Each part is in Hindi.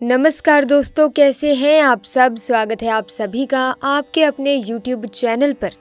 नमस्कार दोस्तों, कैसे हैं आप सब। स्वागत है आप सभी का आपके अपने YouTube चैनल पर।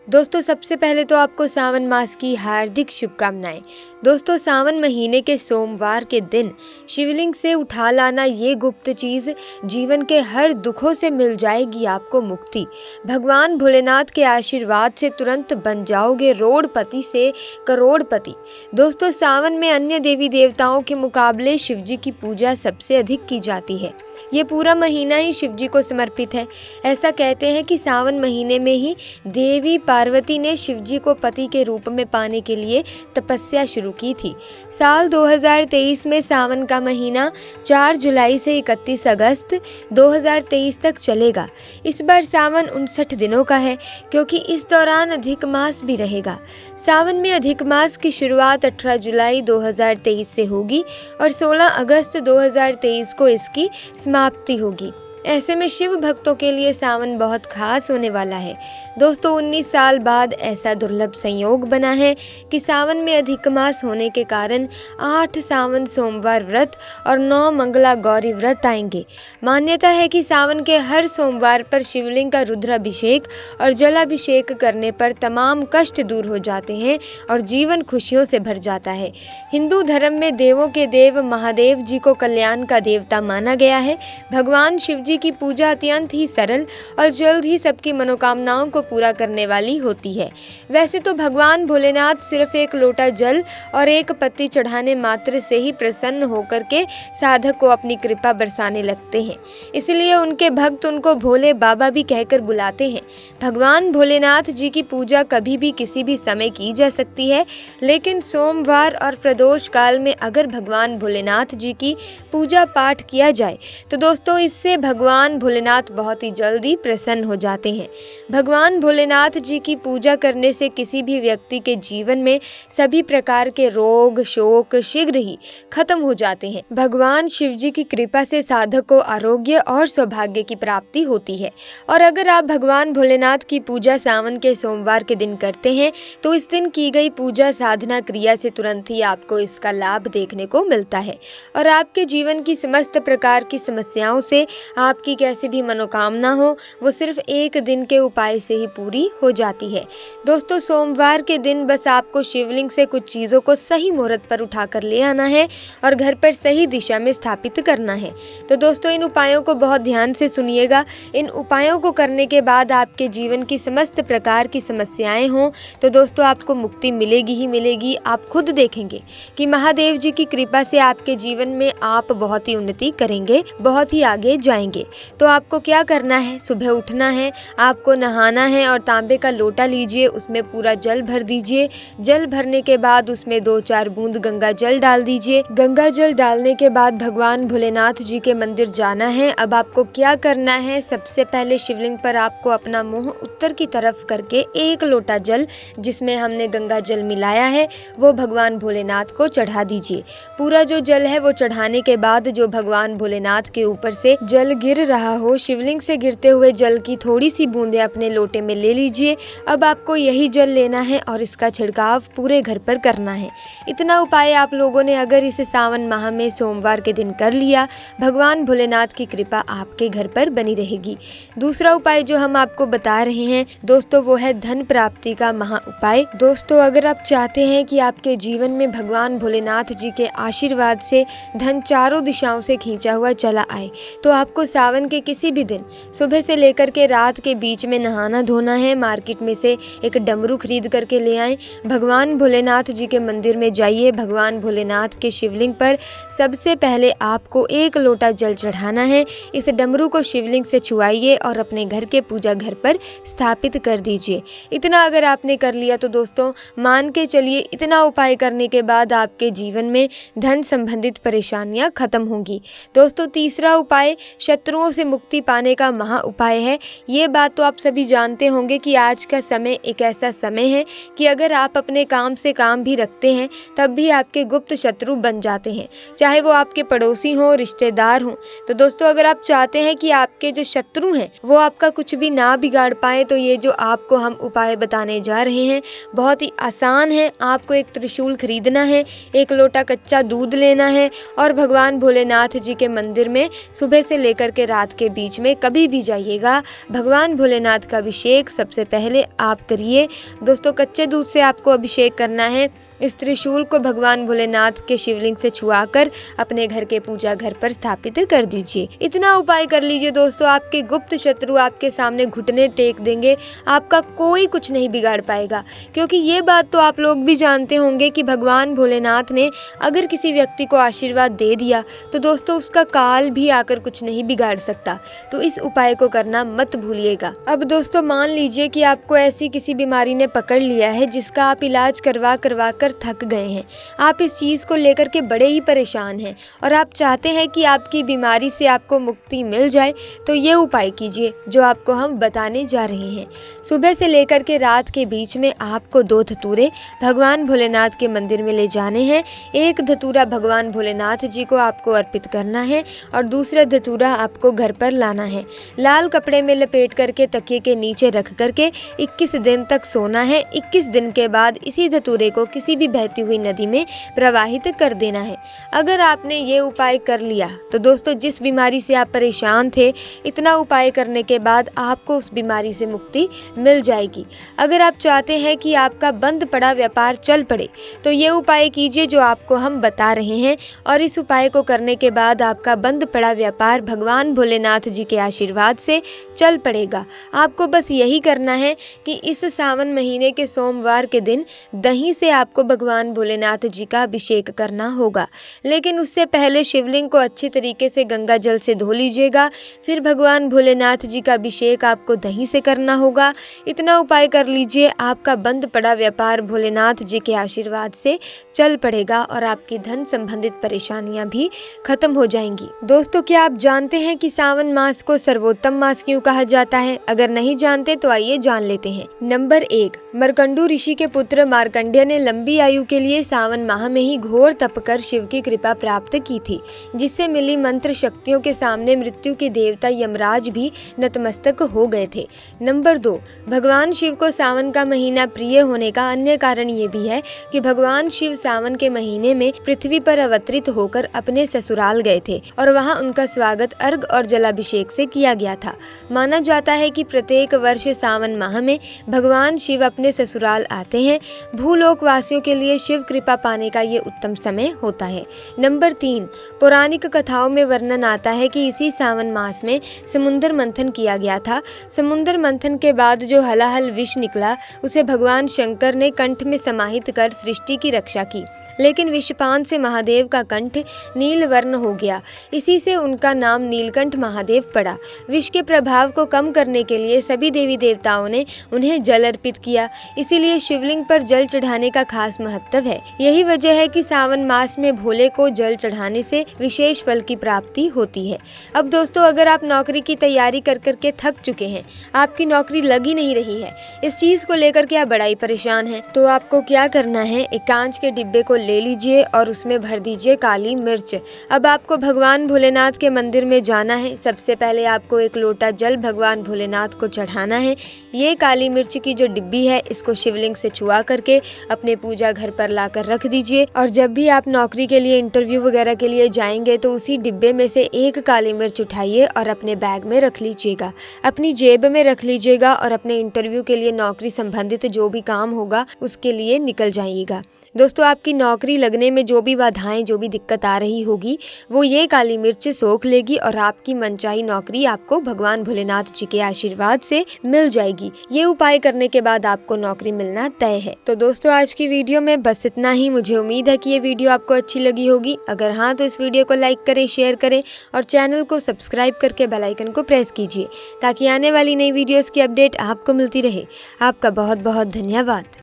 दोस्तों, सबसे पहले तो आपको सावन मास की हार्दिक शुभकामनाएं। दोस्तों, सावन महीने के सोमवार के दिन शिवलिंग से उठा लाना ये गुप्त चीज़ जीवन के हर दुखों से मिल जाएगी आपको मुक्ति। भगवान भोलेनाथ के आशीर्वाद से तुरंत बन जाओगे रोड़पति से करोड़पति। दोस्तों, सावन में अन्य देवी देवताओं के मुकाबले शिवजी की पूजा सबसे अधिक की जाती है। ये पूरा महीना ही शिवजी को समर्पित है। ऐसा कहते हैं कि सावन महीने में ही देवी पार्वती ने शिवजी को पति के रूप में पाने के लिए तपस्या शुरू की थी। साल 2023 में सावन का महीना 4 जुलाई से 31 अगस्त 2023 तक चलेगा। इस बार सावन 59 दिनों का है, क्योंकि इस दौरान अधिक मास भी रहेगा। सावन में अधिक मास की शुरुआत 18 जुलाई 2023 से होगी और 16 अगस्त 2023 को इसकी समाप्ति होगी। ऐसे में शिव भक्तों के लिए सावन बहुत खास होने वाला है। दोस्तों, 19 साल बाद ऐसा दुर्लभ संयोग बना है कि सावन में अधिक मास होने के कारण 8 सावन सोमवार व्रत और 9 मंगला गौरी व्रत आएंगे। मान्यता है कि सावन के हर सोमवार पर शिवलिंग का रुद्राभिषेक और जलाभिषेक करने पर तमाम कष्ट दूर हो जाते हैं और जीवन खुशियों से भर जाता है। हिंदू धर्म में देवों के देव महादेव जी को कल्याण का देवता माना गया है। भगवान शिव की पूजा अत्यंत ही सरल और जल्द ही सबकी मनोकामनाओं को पूरा करने वाली होती है। वैसे तो भगवान भोलेनाथ सिर्फ एक लोटा जल और एक पत्ती चढ़ाने मात्र से ही प्रसन्न होकर के साधक को अपनी कृपा बरसाने लगते हैं। इसलिए उनके भक्त उनको भोले बाबा भी कहकर बुलाते हैं। भगवान भोलेनाथ जी की पूजा कभी भी किसी भी समय की जा सकती है, लेकिन सोमवार और प्रदोष काल में अगर भगवान भोलेनाथ जी की पूजा पाठ किया जाए तो दोस्तों इससे भगवान भोलेनाथ बहुत ही जल्दी प्रसन्न हो जाते हैं। भगवान भोलेनाथ जी की पूजा करने से किसी भी व्यक्ति के जीवन में सभी प्रकार के रोग शोक शीघ्र ही खत्म हो जाते हैं। भगवान शिव जी की कृपा से साधक को आरोग्य और सौभाग्य की प्राप्ति होती है। और अगर आप भगवान भोलेनाथ की पूजा सावन के सोमवार के दिन करते हैं तो इस दिन की गई पूजा साधना क्रिया से तुरंत ही आपको इसका लाभ देखने को मिलता है और आपके जीवन की समस्त प्रकार की समस्याओं से आपकी कैसी भी मनोकामना हो वो सिर्फ एक दिन के उपाय से ही पूरी हो जाती है। दोस्तों, सोमवार के दिन बस आपको शिवलिंग से कुछ चीज़ों को सही मुहूर्त पर उठाकर ले आना है और घर पर सही दिशा में स्थापित करना है। तो दोस्तों, इन उपायों को बहुत ध्यान से सुनिएगा। इन उपायों को करने के बाद आपके जीवन की समस्त प्रकार की समस्याएं हों तो दोस्तों आपको मुक्ति मिलेगी ही मिलेगी। आप खुद देखेंगे कि महादेव जी की कृपा से आपके जीवन में आप बहुत ही उन्नति करेंगे, बहुत ही आगे जाएंगे। तो आपको क्या करना है, सुबह उठना है, आपको नहाना है और तांबे का लोटा लीजिए, उसमें पूरा जल भर दीजिए। जल भरने के बाद उसमें 2-4 बूंद गंगा जल डाल दीजिए। गंगा जल डालने के बाद भगवान भोलेनाथ जी के मंदिर जाना है। अब आपको क्या करना है, सबसे पहले शिवलिंग पर आपको अपना मुंह उत्तर की तरफ करके 1 लोटा जल जिसमें हमने गंगा जल मिलाया है वो भगवान भोलेनाथ को चढ़ा दीजिए। पूरा जो जल है वो चढ़ाने के बाद जो भगवान भोलेनाथ के ऊपर से जल गिर रहा हो, शिवलिंग से गिरते हुए जल की थोड़ी सी बूंदें अपने लोटे में ले लीजिए। अब आपको यही जल लेना है और इसका छिड़काव पूरे घर पर करना है। इतना उपाय आप लोगों ने अगर इसे सावन माह में सोमवार के दिन कर लिया, भगवान भोलेनाथ की कृपा आपके घर पर बनी रहेगी। दूसरा उपाय जो हम आपको बता रहे हैं दोस्तों वो है धन प्राप्ति का महा उपाय। दोस्तों, अगर आप चाहते हैं कि आपके जीवन में भगवान भोलेनाथ जी के आशीर्वाद से धन चारों दिशाओं से खींचा हुआ चला आए तो आपको सावन के किसी भी दिन सुबह से लेकर के रात के बीच में नहाना धोना है। मार्केट में से एक डमरू खरीद करके ले आएं। भगवान भोलेनाथ जी के मंदिर में जाइए। भगवान भोलेनाथ के शिवलिंग पर सबसे पहले आपको 1 लोटा जल चढ़ाना है। इस डमरू को शिवलिंग से छुआइए और अपने घर के पूजा घर पर स्थापित कर दीजिए। इतना अगर आपने कर लिया तो दोस्तों मान के चलिए इतना उपाय करने के बाद आपके जीवन में धन संबंधित परेशानियां खत्म होंगी। दोस्तों, तीसरा उपाय शत्रु शत्रुओं से मुक्ति पाने का महा उपाय है। ये बात तो आप सभी जानते होंगे कि आज का समय एक ऐसा समय है कि अगर आप अपने काम से काम भी रखते हैं तब भी आपके गुप्त शत्रु बन जाते हैं, चाहे वो आपके पड़ोसी हों, रिश्तेदार हों। तो दोस्तों, अगर आप चाहते हैं कि आपके जो शत्रु हैं वो आपका कुछ भी ना बिगाड़ पाए, तो ये जो आपको हम उपाय बताने जा रहे हैं बहुत ही आसान है। आपको एक त्रिशूल खरीदना है, एक लोटा कच्चा दूध लेना है और भगवान भोलेनाथ जी के मंदिर में सुबह से लेकर के रात के बीच में कभी भी जाइएगा। भगवान भोलेनाथ का अभिषेक सबसे पहले आप करिए। दोस्तों, कच्चे दूध से आपको अभिषेक करना है। इस त्रिशूल को भगवान भोलेनाथ के शिवलिंग से छुआकर अपने घर के पूजा घर पर स्थापित कर दीजिए। इतना उपाय कर लीजिए दोस्तों, आपके गुप्त शत्रु आपके सामने घुटने टेक देंगे, आपका कोई कुछ नहीं बिगाड़ पाएगा। क्योंकि ये बात तो आप लोग भी जानते होंगे कि भगवान भोलेनाथ ने अगर किसी व्यक्ति को आशीर्वाद दे दिया तो दोस्तों उसका काल भी आकर कुछ नहीं बिगाड़ सकता। तो इस उपाय को करना मत भूलिएगा। अब दोस्तों, मान लीजिए कि आपको ऐसी किसी बीमारी ने पकड़ लिया है जिसका आप इलाज करवा कर थक गए हैं। आप इस चीज़ को लेकर के बड़े ही परेशान हैं और आप चाहते हैं कि आपकी बीमारी से आपको मुक्ति मिल जाए। तो ये उपाय कीजिए जो आपको हम बताने जा रहे हैं। सुबह से लेकर के रात के बीच में आपको 2 धतूरे भगवान भोलेनाथ के मंदिर में ले जाने हैं। एक धतूरा भगवान भोलेनाथ जी को आपको अर्पित करना है और दूसरा धतूरा आपको घर पर लाना है। लाल कपड़े में लपेट करके तकिए के नीचे रख करके 21 दिन तक सोना है। 21 दिन के बाद इसी धतूरे को किसी भी बहती हुई नदी में प्रवाहित कर देना है। अगर आपने ये उपाय कर लिया तो दोस्तों, जिस बीमारी से आप परेशान थे, इतना उपाय करने के बाद आपको उस बीमारी से मुक्ति मिल जाएगी। अगर आप चाहते हैं कि आपका बंद पड़ा व्यापार चल पड़े तो ये उपाय कीजिए जो आपको हम बता रहे हैं और इस उपाय को करने के बाद आपका बंद पड़ा व्यापार भगवान भोलेनाथ जी के आशीर्वाद से चल पड़ेगा। आपको बस यही करना है कि इस सावन महीने के सोमवार के दिन दही से आपको भगवान भोलेनाथ जी का अभिषेक करना होगा। लेकिन उससे पहले शिवलिंग को अच्छी तरीके से गंगा जल से धो लीजिएगा। फिर भगवान भोलेनाथ जी का अभिषेक आपको दही से करना होगा। इतना उपाय कर लीजिए, आपका बंद पड़ा व्यापार भोलेनाथ जी के आशीर्वाद से चल पड़ेगा और आपकी धन संबंधित परेशानियां भी खत्म हो जाएंगी। दोस्तों, क्या आप जानते हैं कि सावन मास को सर्वोत्तम मास क्यों कहा जाता है? अगर नहीं जानते तो आइए जान लेते हैं। नंबर 1, मार्कंडू ऋषि के पुत्र मार्कंडेय ने लंबी आयु के लिए सावन माह में ही घोर तप कर शिव की कृपा प्राप्त की थी, जिससे मिली मंत्र शक्तियों के सामने मृत्यु के देवता यमराज भी नतमस्तक हो गए थे। नंबर 2, भगवान शिव को सावन का महीना प्रिय होने का अन्य कारण ये भी है कि भगवान शिव सावन के महीने में पृथ्वी पर अवतरित होकर अपने ससुराल गए थे और वहाँ उनका स्वागत अर्घ और जलाभिषेक से किया गया था। माना जाता है कि प्रत्येक वर्ष सावन माह में भगवान शिव अपने ससुराल आते हैं। भूलोक वासियों के लिए शिव कृपा पाने का ये उत्तम समय होता है। नंबर 3, पौराणिक कथाओं में वर्णन आता है कि इसी सावन मास में समुद्र मंथन किया गया था। समुद्र मंथन के बाद जो हलाहल विष निकला उसे भगवान शंकर ने कंठ में समाहित कर सृष्टि की रक्षा की, लेकिन विषपान से महादेव का कंठ नील वर्ण हो गया। इसी से उनका नाम नीलकंठ महादेव पड़ा। विष के प्रभाव को कम करने के लिए सभी देवी देवताओं ने उन्हें जल अर्पित किया। इसीलिए शिवलिंग पर जल चढ़ाने का खास महत्व है। यही वजह है कि सावन मास में भोले को जल चढ़ाने से विशेष फल की प्राप्ति होती है। अब दोस्तों, अगर आप नौकरी की तैयारी कर करके थक चुके हैं, आपकी नौकरी लग ही नहीं रही है, इस चीज को लेकर के आप बड़ा ही परेशान हैं, तो आपको क्या करना है, एक कांच के डिब्बे को ले लीजिए और उसमें भर दीजिए काली मिर्च। अब आपको भगवान भोलेनाथ के मंदिर में जाना है। सबसे पहले आपको एक लोटा जल भगवान भोलेनाथ को चढ़ाना है। ये काली मिर्च की जो डिब्बी है, इसको शिवलिंग से छुआ करके अपने पूजा घर पर लाकर रख दीजिए और जब भी आप नौकरी के लिए, इंटरव्यू वगैरह के लिए जाएंगे तो उसी डिब्बे में से एक काली मिर्च उठाइए और अपने बैग में रख लीजिएगा, अपनी जेब में रख लीजिएगा और अपने इंटरव्यू के लिए, नौकरी संबंधित जो भी काम होगा उसके लिए निकल जाइएगा। दोस्तों, आपकी नौकरी लगने में जो भी बाधाएं, जो भी दिक्कत आ रही होगी, वो ये काली मिर्च सोख लेगी और आपकी मनचाही नौकरी आपको भगवान भोलेनाथ जी के आशीर्वाद से मिल जाएगी। ये उपाय करने के बाद आपको नौकरी मिलना तय है। तो दोस्तों, आज की वीडियो में बस इतना ही। मुझे उम्मीद है कि ये वीडियो आपको अच्छी लगी होगी। अगर हाँ, तो इस वीडियो को लाइक करें, शेयर करें और चैनल को सब्सक्राइब करके बेल आइकन को प्रेस कीजिए ताकि आने वाली नई वीडियोस की अपडेट आपको मिलती रहे। आपका बहुत बहुत धन्यवाद।